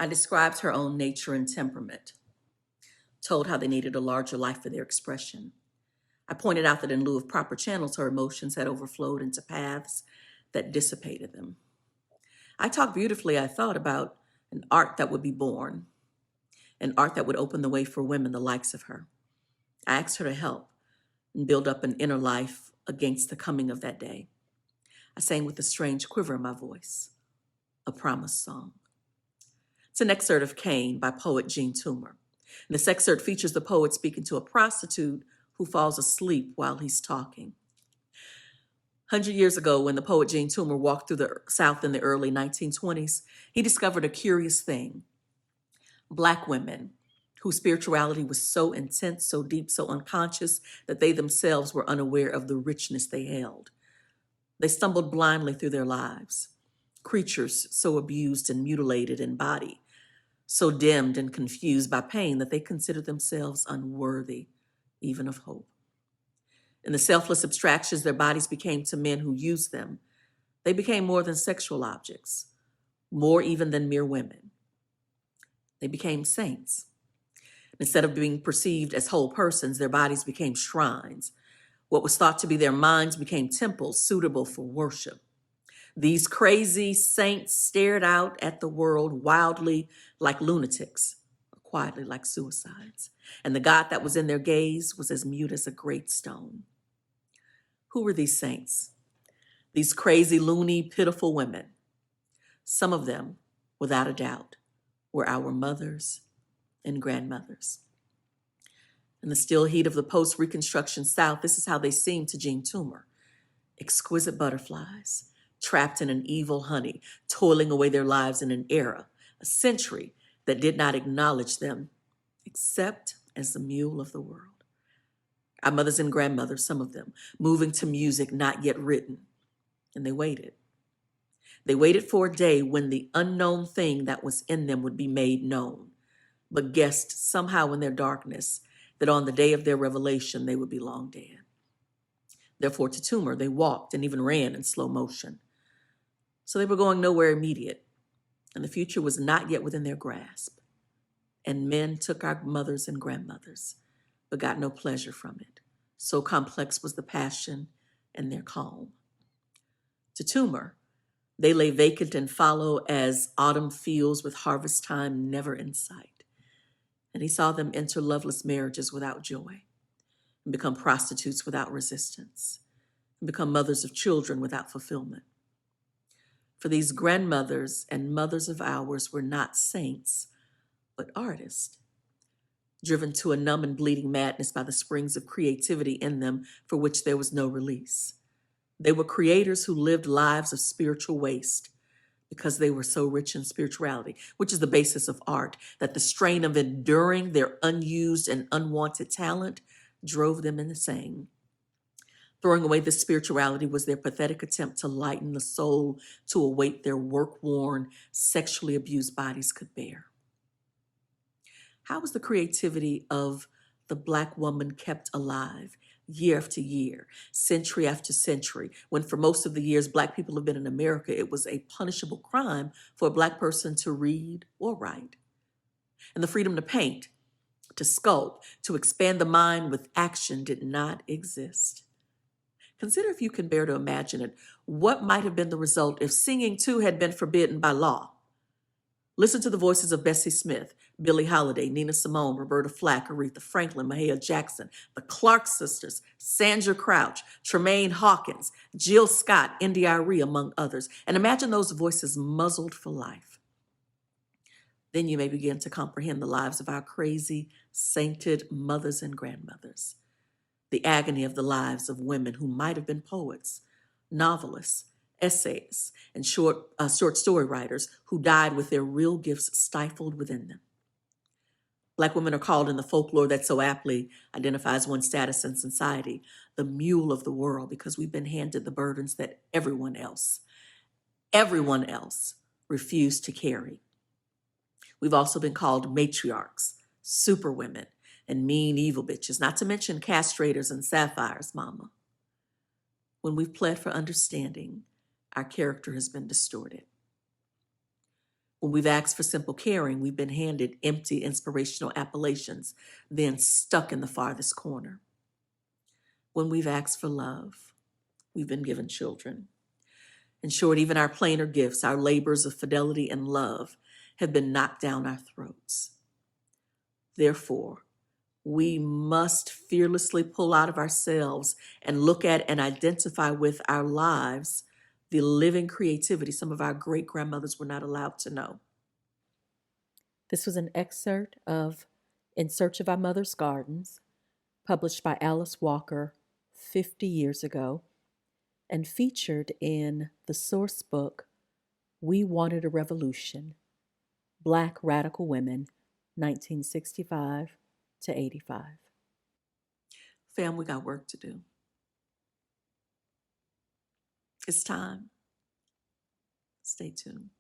I described her own nature and temperament, told how they needed a larger life for their expression. I pointed out that in lieu of proper channels, her emotions had overflowed into paths that dissipated them. I talked beautifully, I thought, about an art that would be born, an art that would open the way for women the likes of her. I asked her to help and build up an inner life against the coming of that day. I sang with a strange quiver in my voice, a promise song. It's an excerpt of Cain by poet Jean Toomer. And this excerpt features the poet speaking to a prostitute who falls asleep while he's talking. 100 years ago, when the poet Jean Toomer walked through the South in the early 1920s, he discovered a curious thing. Black women whose spirituality was so intense, so deep, so unconscious that they themselves were unaware of the richness they held. They stumbled blindly through their lives, creatures so abused and mutilated in body, so dimmed and confused by pain that they considered themselves unworthy even of hope. In the selfless abstractions their bodies became to men who used them, they became more than sexual objects, more even than mere women. They became saints. Instead of being perceived as whole persons, their bodies became shrines. What was thought to be their minds became temples suitable for worship. These crazy saints stared out at the world wildly like lunatics, or quietly like suicides. And the God that was in their gaze was as mute as a great stone. Who were these saints? These crazy, loony, pitiful women. Some of them, without a doubt, were our mothers and grandmothers. In the still heat of the post-Reconstruction South, this is how they seemed to Jean Toomer. Exquisite butterflies, trapped in an evil honey, toiling away their lives in an era, a century that did not acknowledge them except as the mule of the world. Our mothers and grandmothers, some of them, moving to music not yet written, and they waited. They waited for a day when the unknown thing that was in them would be made known, but guessed somehow in their darkness that on the day of their revelation, they would be long dead. Therefore, to Toomer, they walked and even ran in slow motion. So they were going nowhere immediate, and the future was not yet within their grasp. And men took our mothers and grandmothers, but got no pleasure from it. So complex was the passion and their calm. To Toomer, they lay vacant and fallow as autumn fields with harvest time never in sight. And he saw them enter loveless marriages without joy, and become prostitutes without resistance, and become mothers of children without fulfillment. For these grandmothers and mothers of ours were not saints, but artists, driven to a numb and bleeding madness by the springs of creativity in them for which there was no release. They were creators who lived lives of spiritual waste because they were so rich in spirituality, which is the basis of art, that the strain of enduring their unused and unwanted talent drove them insane. Throwing away this spirituality was their pathetic attempt to lighten the soul to a weight their work-worn, sexually abused bodies could bear. How was the creativity of the Black woman kept alive year after year, century after century, when for most of the years Black people have been in America, it was a punishable crime for a Black person to read or write? And the freedom to paint, to sculpt, to expand the mind with action did not exist. Consider, if you can bear to imagine it, what might have been the result if singing too had been forbidden by law. Listen to the voices of Bessie Smith, Billie Holiday, Nina Simone, Roberta Flack, Aretha Franklin, Mahalia Jackson, the Clark sisters, Sandra Crouch, Tremaine Hawkins, Jill Scott, India.Arie, among others. And imagine those voices muzzled for life. Then you may begin to comprehend the lives of our crazy, sainted mothers and grandmothers. The agony of the lives of women who might have been poets, novelists, essayists, and short story writers who died with their real gifts stifled within them. Black women are called in the folklore that so aptly identifies one's status in society the mule of the world, because we've been handed the burdens that everyone else refused to carry. We've also been called matriarchs, superwomen, and mean evil bitches, not to mention castrators and sapphires, mama. When we've pled for understanding, our character has been distorted. When we've asked for simple caring, we've been handed empty inspirational appellations, then stuck in the farthest corner. When we've asked for love, we've been given children. In short, even our plainer gifts, our labors of fidelity and love, have been knocked down our throats. Therefore, we must fearlessly pull out of ourselves and look at and identify with our lives the living creativity some of our great-grandmothers were not allowed to know. This was an excerpt of In Search of Our Mother's Gardens, published by Alice Walker 50 years ago, and featured in the source book, We Wanted a Revolution, Black Radical Women, 1965 to 85. Fam, we got work to do. It's time. Stay tuned.